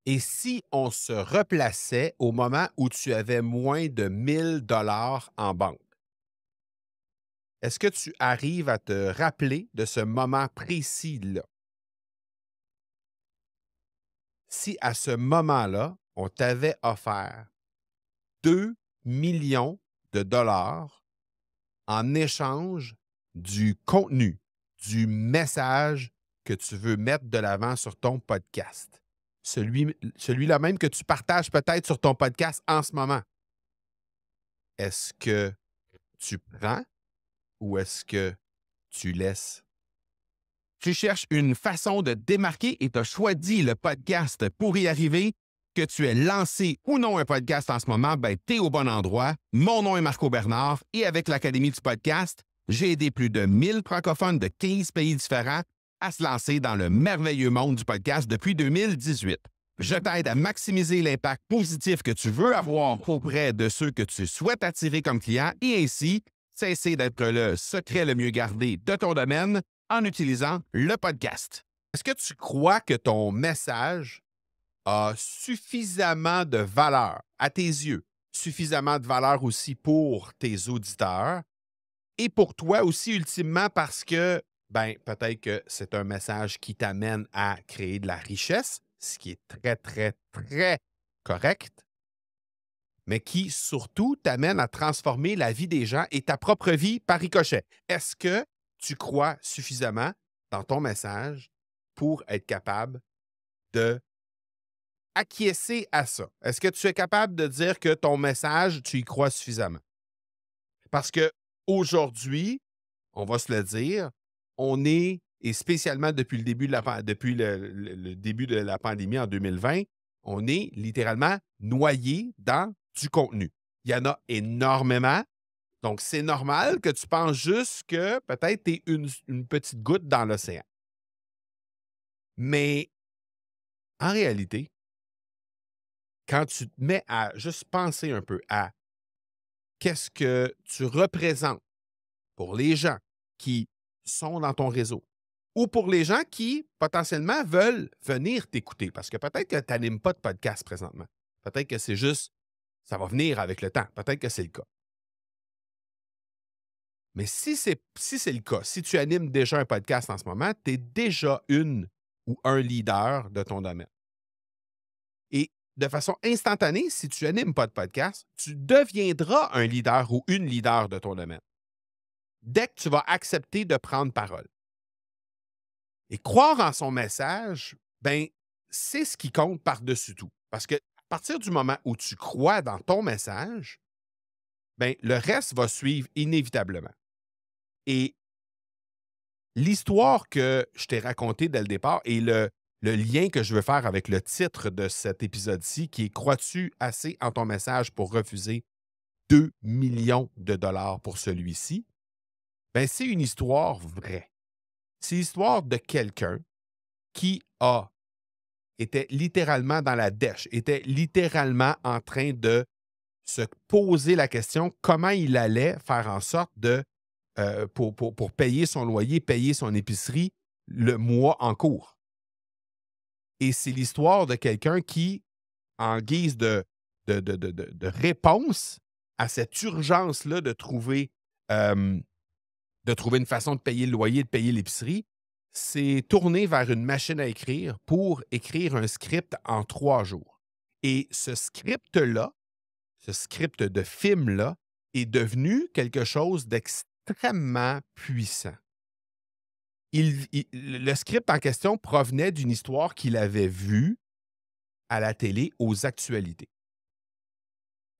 Et si on se replaçait au moment où tu avais moins de 1 000 $ en banque? Est-ce que tu arrives à te rappeler de ce moment précis-là? Si à ce moment-là, on t'avait offert 2 millions de dollars en échange du contenu, du message que tu veux mettre de l'avant sur ton podcast. Celui-là même que tu partages peut-être sur ton podcast en ce moment. Est-ce que tu prends ou est-ce que tu laisses? Tu cherches une façon de te démarquer et tu as choisi le podcast pour y arriver. Que tu aies lancé ou non un podcast en ce moment, ben, tu es au bon endroit. Mon nom est Marco Bernard et avec l'Académie du podcast, j'ai aidé plus de 1000 francophones de 15 pays différents à se lancer dans le merveilleux monde du podcast depuis 2018. Je t'aide à maximiser l'impact positif que tu veux avoir auprès de ceux que tu souhaites attirer comme clients et ainsi cesser d'être le secret le mieux gardé de ton domaine en utilisant le podcast. Est-ce que tu crois que ton message a suffisamment de valeur à tes yeux, suffisamment de valeur aussi pour tes auditeurs et pour toi aussi ultimement parce que, ben, peut-être que c'est un message qui t'amène à créer de la richesse, ce qui est très, très, très correct, mais qui surtout t'amène à transformer la vie des gens et ta propre vie par ricochet. Est-ce que tu crois suffisamment dans ton message pour être capable de acquiescer à ça? Est-ce que tu es capable de dire que ton message, tu y crois suffisamment? Parce que aujourd'hui, on va se le dire, on est, et spécialement depuis le début de depuis le début de la pandémie en 2020, on est littéralement noyé dans du contenu. Il y en a énormément. Donc, c'est normal que tu penses juste que peut-être tu es une petite goutte dans l'océan. Mais en réalité, quand tu te mets à juste penser un peu à qu'est-ce que tu représentes pour les gens qui sont dans ton réseau ou pour les gens qui potentiellement veulent venir t'écouter parce que peut-être que tu n'animes pas de podcast présentement. Peut-être que c'est juste, ça va venir avec le temps. Peut-être que c'est le cas. Mais si c'est le cas, si tu animes déjà un podcast en ce moment, tu es déjà une ou un leader de ton domaine. Et de façon instantanée, si tu n'animes pas de podcast, tu deviendras un leader ou une leader de ton domaine. Dès que tu vas accepter de prendre parole. Et croire en son message, ben, c'est ce qui compte par-dessus tout. Parce que à partir du moment où tu crois dans ton message, ben, le reste va suivre inévitablement. Et l'histoire que je t'ai racontée dès le départ et le lien que je veux faire avec le titre de cet épisode-ci, qui est Crois-tu assez en ton message pour refuser 2 millions de dollars pour celui-ci? Ben, c'est une histoire vraie. C'est l'histoire de quelqu'un qui était littéralement dans la dèche, était littéralement en train de se poser la question comment il allait faire en sorte pour payer son loyer, payer son épicerie le mois en cours. Et c'est l'histoire de quelqu'un qui, en guise de réponse à cette urgence-là de trouver une façon de payer le loyer, de payer l'épicerie, s'est tourné vers une machine à écrire pour écrire un script en 3 jours. Et ce script de film-là, est devenu quelque chose d'extrêmement puissant. Le script en question provenait d'une histoire qu'il avait vue à la télé aux actualités.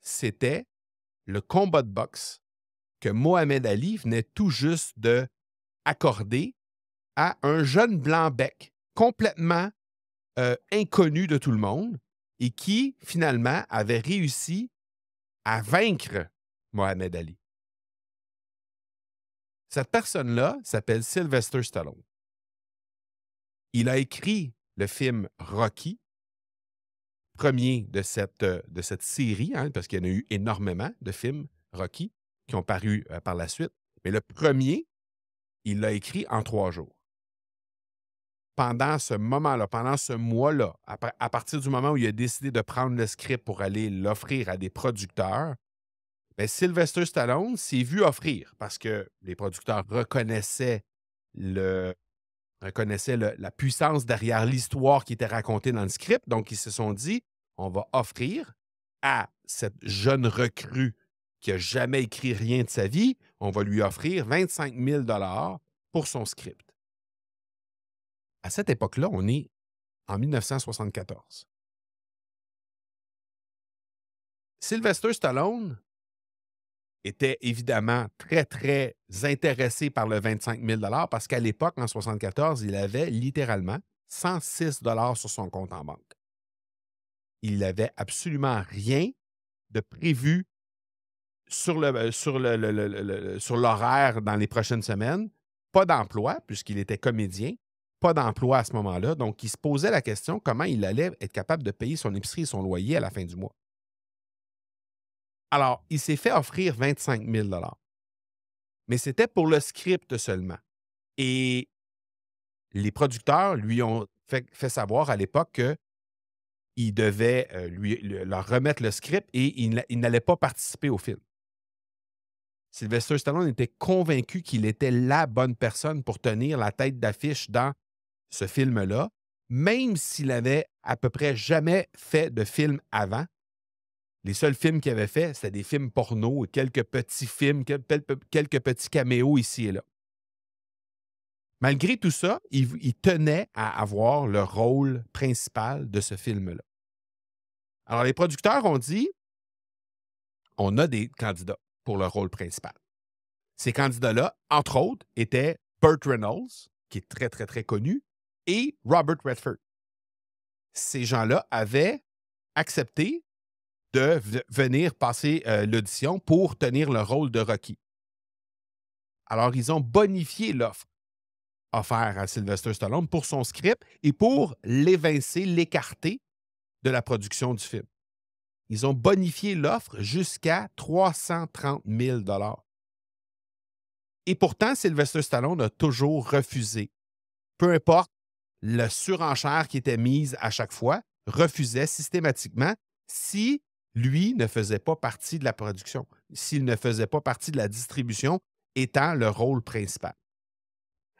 C'était le combat de boxe que Mohamed Ali venait tout juste d'accorder à un jeune blanc-bec complètement inconnu de tout le monde et qui, finalement, avait réussi à vaincre Mohamed Ali. Cette personne-là s'appelle Sylvester Stallone. Il a écrit le film Rocky, premier de cette série, hein, parce qu'il y en a eu énormément de films Rocky qui ont paru par la suite. Mais le premier, il l'a écrit en 3 jours. pendant ce moment-là, pendant ce mois-là, à partir du moment où il a décidé de prendre le script pour aller l'offrir à des producteurs, bien, Sylvester Stallone s'est vu offrir parce que les producteurs reconnaissaient la puissance derrière l'histoire qui était racontée dans le script. Donc, ils se sont dit, on va offrir à cette jeune recrue qui n'a jamais écrit rien de sa vie, on va lui offrir 25 000 pour son script. À cette époque-là, on est en 1974. Sylvester Stallone était évidemment très, très intéressé par le 25 000 parce qu'à l'époque, en 1974, il avait littéralement 106 sur son compte en banque. Il n'avait absolument rien de prévu sur l'horaire dans les prochaines semaines. Pas d'emploi, puisqu'il était comédien. Pas d'emploi à ce moment-là. Donc, il se posait la question comment il allait être capable de payer son épicerie et son loyer à la fin du mois. Alors, il s'est fait offrir 25 000 mais c'était pour le script seulement. Et les producteurs lui ont fait savoir à l'époque qu'il devait leur remettre le script et il n'allait pas participer au film. Sylvester Stallone était convaincu qu'il était la bonne personne pour tenir la tête d'affiche dans ce film-là, même s'il avait à peu près jamais fait de film avant. Les seuls films qu'il avait fait, c'était des films porno et quelques petits films, quelques petits caméos ici et là. Malgré tout ça, il tenait à avoir le rôle principal de ce film-là. Alors, les producteurs ont dit, on a des candidats pour le rôle principal. Ces candidats-là, entre autres, étaient Burt Reynolds, qui est très, très, très connu, et Robert Redford. Ces gens-là avaient accepté de venir passer l'audition pour tenir le rôle de Rocky. Alors, ils ont bonifié l'offre offerte à Sylvester Stallone pour son script et pour l'évincer, l'écarter de la production du film. Ils ont bonifié l'offre jusqu'à 330 000 Et pourtant, Sylvester Stallone a toujours refusé. Peu importe la surenchère qui était mise à chaque fois, refusait systématiquement si lui ne faisait pas partie de la production, s'il ne faisait pas partie de la distribution étant le rôle principal.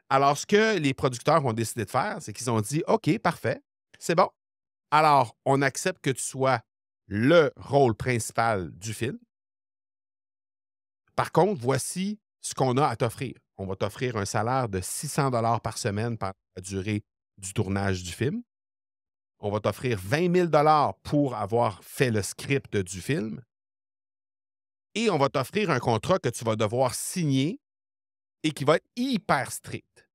Alors, ce que les producteurs ont décidé de faire, c'est qu'ils ont dit « OK, parfait, c'est bon. Alors, on accepte que tu sois le rôle principal du film. Par contre, voici ce qu'on a à t'offrir. On va t'offrir un salaire de 600 $ par semaine pendant la durée du tournage du film. On va t'offrir 20 000 $ pour avoir fait le script du film. Et on va t'offrir un contrat que tu vas devoir signer et qui va être hyper strict.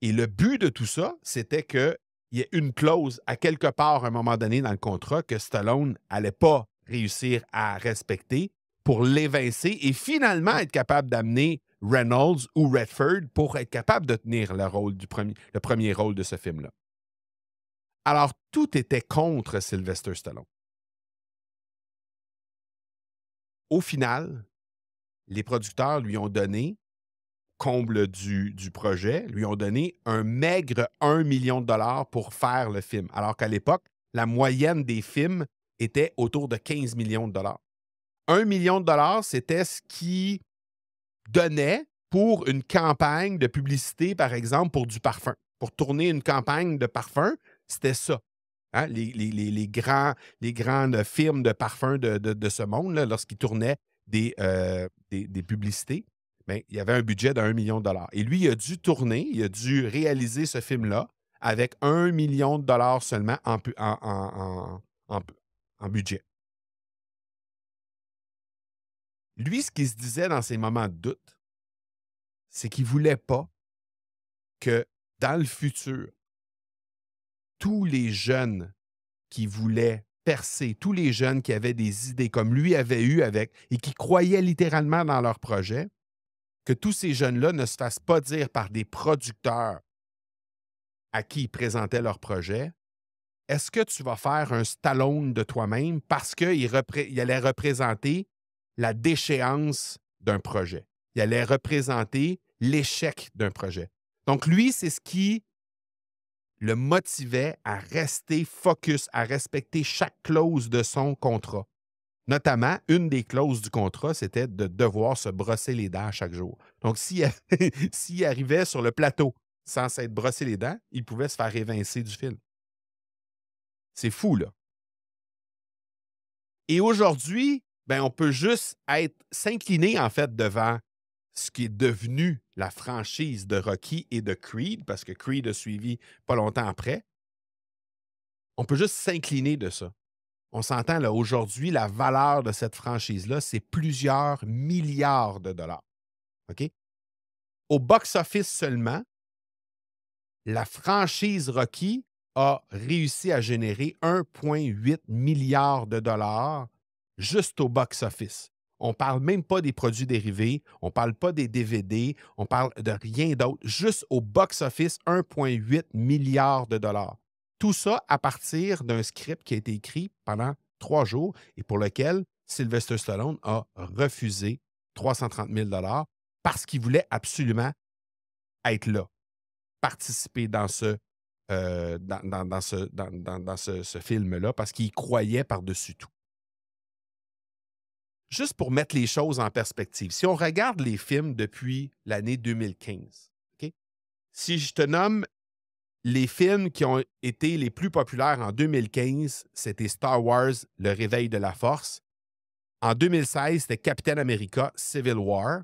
Et le but de tout ça, c'était qu'il y ait une clause à quelque part à un moment donné dans le contrat que Stallone n'allait pas réussir à respecter pour l'évincer et finalement être capable d'amener Reynolds ou Redford pour être capable de tenir le premier rôle de ce film-là. Alors, tout était contre Sylvester Stallone. Au final, les producteurs lui ont donné, comble du projet, lui ont donné un maigre 1 million de dollars pour faire le film, alors qu'à l'époque, la moyenne des films était autour de 15 millions de dollars. 1 million de dollars, c'était ce qui donnait pour une campagne de publicité, par exemple, pour du parfum. Pour tourner une campagne de parfum, c'était ça. Hein? Les grandes firmes de parfums de ce monde, là, lorsqu'ils tournaient des publicités, bien, il y avait un budget de 1 million de dollars. Et lui, il a dû tourner, il a dû réaliser ce film-là avec 1 million de dollars seulement en budget. Lui, ce qu'il se disait dans ses moments de doute, c'est qu'il ne voulait pas que dans le futur, tous les jeunes qui voulaient percer, tous les jeunes qui avaient des idées comme lui avait eu et qui croyaient littéralement dans leur projet, que tous ces jeunes-là ne se fassent pas dire par des producteurs à qui ils présentaient leur projet, est-ce que tu vas faire un Stallone de toi-même parce qu'il allait représenter la déchéance d'un projet. Il allait représenter l'échec d'un projet. Donc, lui, c'est ce qui le motivait à rester focus, à respecter chaque clause de son contrat. Notamment, une des clauses du contrat, c'était de devoir se brosser les dents chaque jour. Donc, s'il arrivait sur le plateau sans s'être brossé les dents, il pouvait se faire évincer du film. C'est fou, là. Et aujourd'hui, ben, on peut juste s'incliner, en fait, devant ce qui est devenu la franchise de Rocky et de Creed, parce que Creed a suivi pas longtemps après. On peut juste s'incliner de ça. On s'entend, là, aujourd'hui, la valeur de cette franchise-là, c'est plusieurs milliards de dollars. OK? Au box-office seulement, la franchise Rocky a réussi à générer 1,8 milliard de dollars juste au box-office. On ne parle même pas des produits dérivés, on ne parle pas des DVD, on parle de rien d'autre. Juste au box-office, 1,8 milliard de dollars. Tout ça à partir d'un script qui a été écrit pendant 3 jours et pour lequel Sylvester Stallone a refusé 330 000 parce qu'il voulait absolument être là, participer dans ce, ce film-là, parce qu'il y croyait par-dessus tout. Juste pour mettre les choses en perspective, si on regarde les films depuis l'année 2015, OK? Si je te nomme les films qui ont été les plus populaires en 2015, c'était Star Wars, Le Réveil de la Force. En 2016, c'était Captain America, Civil War.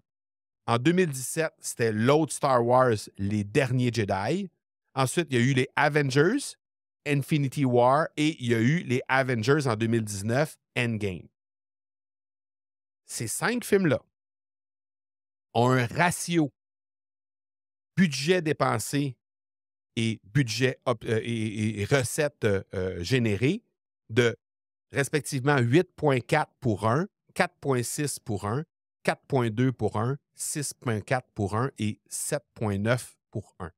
En 2017, c'était l'autre Star Wars, Les Derniers Jedi. Ensuite, il y a eu les Avengers, Infinity War, et il y a eu les Avengers en 2019, Endgame. Ces 5 films-là ont un ratio budget dépensé et budget et recettes générées de respectivement 8,4 pour un, 4,6 pour un, 4,2 pour un, 6,4 pour un et 7,9 pour un.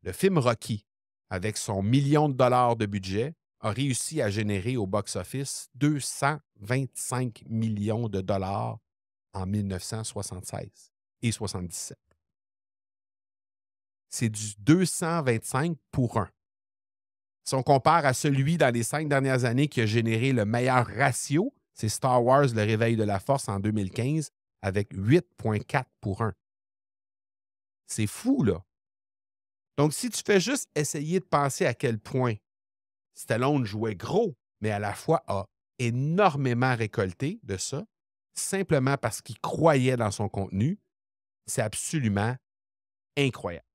Le film Rocky, avec son million de dollars de budget, a réussi à générer au box-office 225 millions de dollars en 1976 et 77. C'est du 225 pour 1. Si on compare à celui dans les 5 dernières années qui a généré le meilleur ratio, c'est Star Wars, Le Réveil de la Force en 2015, avec 8,4 pour 1. C'est fou, là. Donc, si tu fais juste essayer de penser à quel point Stallone jouait gros, mais à la fois a énormément récolté de ça, simplement parce qu'il croyait dans son contenu, c'est absolument incroyable.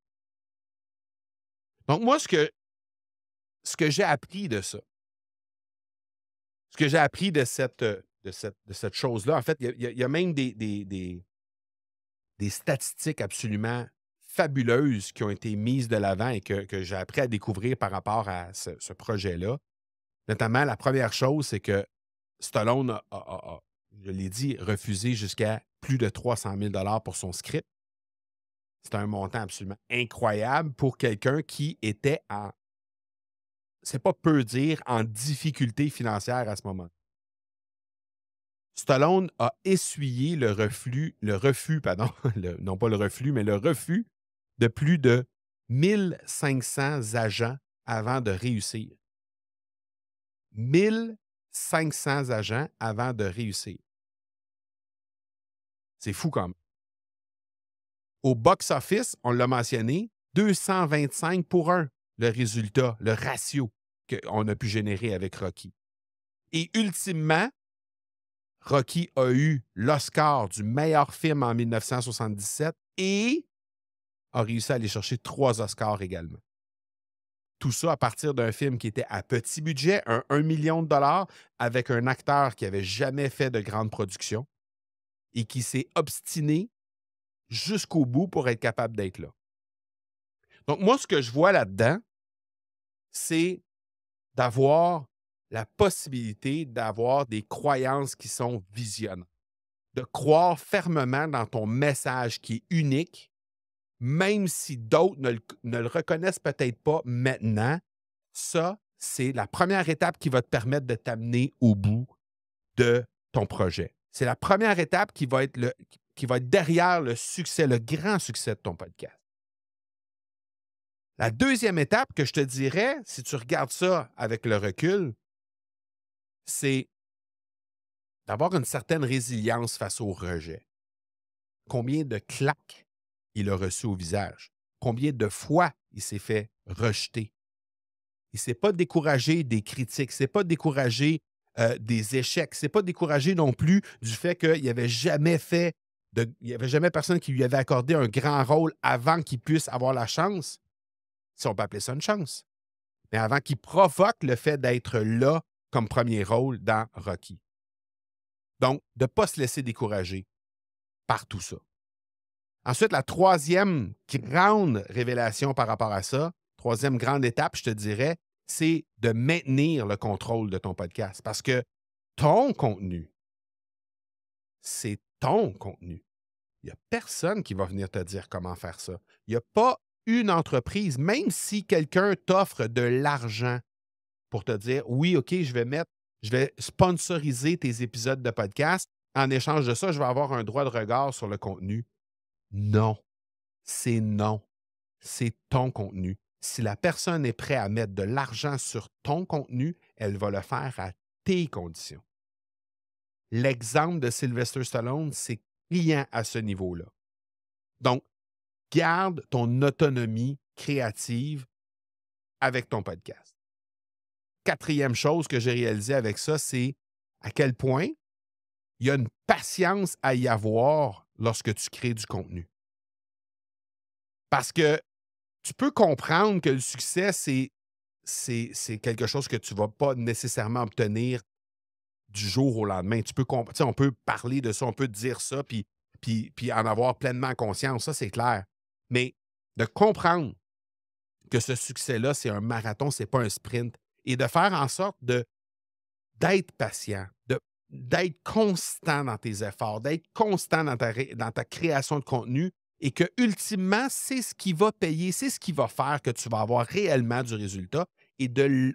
Donc, moi, ce que j'ai appris de ça, ce que j'ai appris de cette chose-là, en fait, il y a même des statistiques absolument fabuleuses qui ont été mises de l'avant et que j'ai appris à découvrir par rapport à ce projet-là. Notamment, la première chose, c'est que Stallone a, je l'ai dit, refusé jusqu'à plus de 300 000 pour son script. C'est un montant absolument incroyable pour quelqu'un qui était c'est pas peu dire, en difficulté financière à ce moment. Stallone a essuyé le refus, non pas le reflux, mais le refus de plus de 1500 agents avant de réussir. 1500 agents avant de réussir. C'est fou quand même. Au box-office, on l'a mentionné, 225 pour 1, le résultat, le ratio qu'on a pu générer avec Rocky. Et ultimement, Rocky a eu l'Oscar du meilleur film en 1977 et a réussi à aller chercher 3 Oscars également. Tout ça à partir d'un film qui était à petit budget, 1 million de dollars, avec un acteur qui n'avait jamais fait de grande production et qui s'est obstiné jusqu'au bout pour être capable d'être là. Donc, moi, ce que je vois là-dedans, c'est d'avoir la possibilité d'avoir des croyances qui sont visionnaires, de croire fermement dans ton message qui est unique, même si d'autres ne le reconnaissent peut-être pas maintenant. Ça, c'est la première étape qui va te permettre de t'amener au bout de ton projet. C'est la première étape qui va être derrière le succès, le grand succès de ton podcast. La deuxième étape que je te dirais, si tu regardes ça avec le recul, c'est d'avoir une certaine résilience face au rejet. Combien de claques il a reçu au visage? Combien de fois il s'est fait rejeter? Il ne s'est pas découragé des critiques, il ne s'est pas découragé des échecs, il ne s'est pas découragé non plus du fait qu'il n'y avait jamais il n'y avait jamais personne qui lui avait accordé un grand rôle avant qu'il puisse avoir la chance, si on peut appeler ça une chance, mais avant qu'il provoque le fait d'être là comme premier rôle dans Rocky. Donc, de ne pas se laisser décourager par tout ça. Ensuite, la troisième grande révélation par rapport à ça, troisième grande étape, je te dirais, c'est de maintenir le contrôle de ton podcast. Parce que ton contenu, c'est ton contenu. Il n'y a personne qui va venir te dire comment faire ça. Il n'y a pas une entreprise, même si quelqu'un t'offre de l'argent pour te dire oui, OK, je vais sponsoriser tes épisodes de podcast. En échange de ça, je vais avoir un droit de regard sur le contenu. Non. C'est non. C'est ton contenu. Si la personne est prête à mettre de l'argent sur ton contenu, elle va le faire à tes conditions. L'exemple de Sylvester Stallone, c'est criant à ce niveau-là. Donc, garde ton autonomie créative avec ton podcast. Quatrième chose que j'ai réalisée avec ça, c'est à quel point il y a une patience à y avoir lorsque tu crées du contenu. Parce que tu peux comprendre que le succès, c'est quelque chose que tu ne vas pas nécessairement obtenir du jour au lendemain. On peut parler de ça, on peut dire ça, puis en avoir pleinement conscience, ça c'est clair. Mais de comprendre que ce succès-là, c'est un marathon, ce n'est pas un sprint, et de faire en sorte d'être patient, d'être constant dans tes efforts, d'être constant dans ta création de contenu, et que, ultimement, c'est ce qui va payer, c'est ce qui va faire que tu vas avoir réellement du résultat et de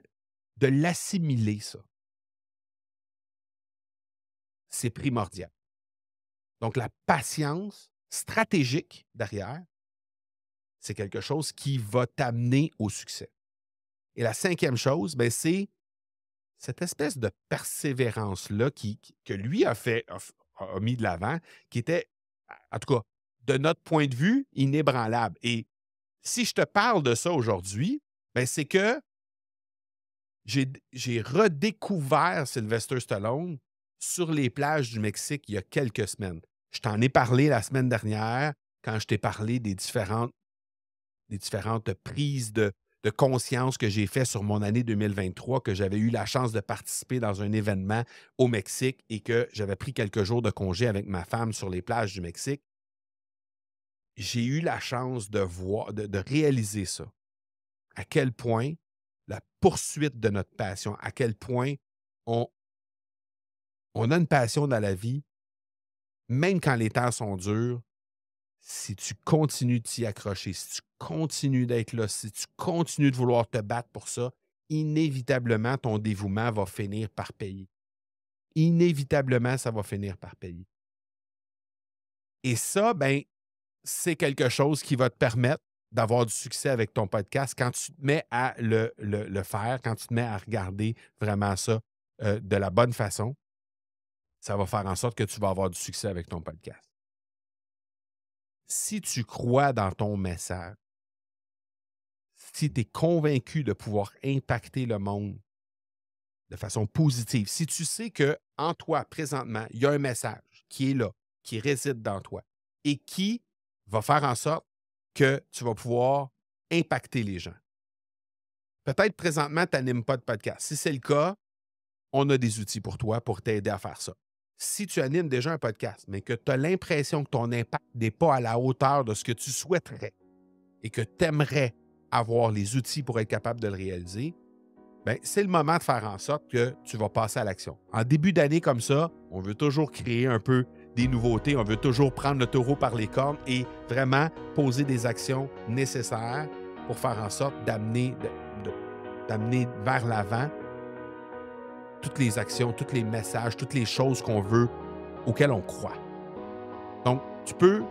l'assimiler, ça. C'est primordial. Donc, la patience stratégique derrière, c'est quelque chose qui va t'amener au succès. Et la cinquième chose, c'est cette espèce de persévérance-là que lui a mis de l'avant, qui était, en tout cas, de notre point de vue, inébranlable. Et si je te parle de ça aujourd'hui, c'est que j'ai redécouvert Sylvester Stallone sur les plages du Mexique il y a quelques semaines. Je t'en ai parlé la semaine dernière quand je t'ai parlé des différentes prises de conscience que j'ai fait sur mon année 2023, que j'avais eu la chance de participer dans un événement au Mexique et que j'avais pris quelques jours de congé avec ma femme sur les plages du Mexique. J'ai eu la chance de réaliser ça. À quel point la poursuite de notre passion, à quel point on a une passion dans la vie, même quand les temps sont durs, si tu continues de t'y accrocher, si tu continues d'être là, si tu continues de vouloir te battre pour ça, inévitablement, ton dévouement va finir par payer. Inévitablement, ça va finir par payer. Et ça, c'est quelque chose qui va te permettre d'avoir du succès avec ton podcast quand tu te mets à le faire, quand tu te mets à regarder vraiment ça de la bonne façon. Ça va faire en sorte que tu vas avoir du succès avec ton podcast. Si tu crois dans ton message, si tu es convaincu de pouvoir impacter le monde de façon positive, si tu sais qu'en toi, présentement, il y a un message qui est là, qui réside dans toi et qui va faire en sorte que tu vas pouvoir impacter les gens. Peut-être présentement, tu n'animes pas de podcast. Si c'est le cas, on a des outils pour toi pour t'aider à faire ça. Si tu animes déjà un podcast, mais que tu as l'impression que ton impact n'est pas à la hauteur de ce que tu souhaiterais et que tu aimerais avoir les outils pour être capable de le réaliser, c'est le moment de faire en sorte que tu vas passer à l'action. En début d'année comme ça, on veut toujours créer un peu des nouveautés, on veut toujours prendre le taureau par les cornes et vraiment poser des actions nécessaires pour faire en sorte d'amener vers l'avant toutes les actions, tous les messages, toutes les choses qu'on veut, auxquelles on croit. Donc, tu peux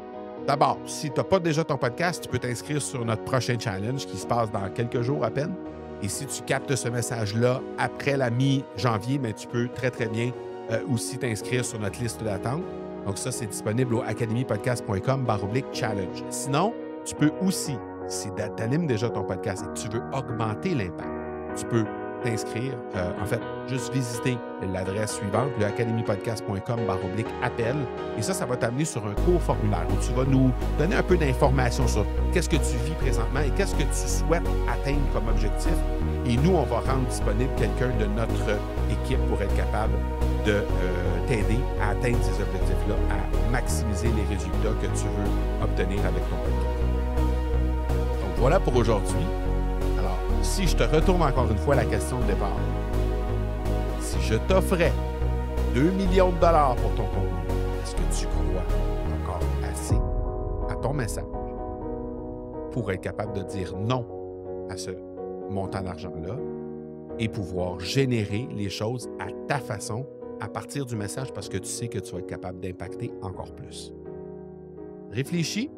D'abord, si tu n'as pas déjà ton podcast, tu peux t'inscrire sur notre prochain challenge qui se passe dans quelques jours à peine. Et si tu captes ce message-là après la mi-janvier, mais tu peux très, très bien aussi t'inscrire sur notre liste d'attente. Donc ça, c'est disponible au academypodcast.com/challenge. Sinon, tu peux aussi, si tu animes déjà ton podcast et que tu veux augmenter l'impact, tu peux t'inscrire, juste visiter l'adresse suivante, le academypodcast.com/appel. Et ça va t'amener sur un court formulaire où tu vas nous donner un peu d'informations sur qu'est-ce que tu vis présentement et qu'est-ce que tu souhaites atteindre comme objectif. Et nous, on va rendre disponible quelqu'un de notre équipe pour être capable de t'aider à atteindre ces objectifs-là, à maximiser les résultats que tu veux obtenir avec ton podcast. Donc voilà pour aujourd'hui. Alors, si je te retourne encore une fois la question de départ, si je t'offrais 2 millions de dollars pour ton contenu, est-ce que tu crois encore assez à ton message pour être capable de dire non à ce montant d'argent-là et pouvoir générer les choses à ta façon à partir du message parce que tu sais que tu vas être capable d'impacter encore plus? Réfléchis.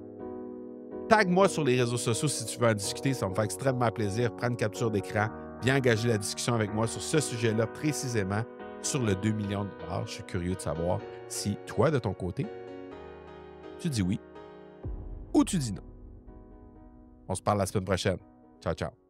Tag-moi sur les réseaux sociaux si tu veux en discuter. Ça va me faire extrêmement plaisir. Prends une capture d'écran. Viens engager la discussion avec moi sur ce sujet-là précisément, sur le 2 millions de dollars. Je suis curieux de savoir si toi, de ton côté, tu dis oui ou tu dis non. On se parle la semaine prochaine. Ciao, ciao.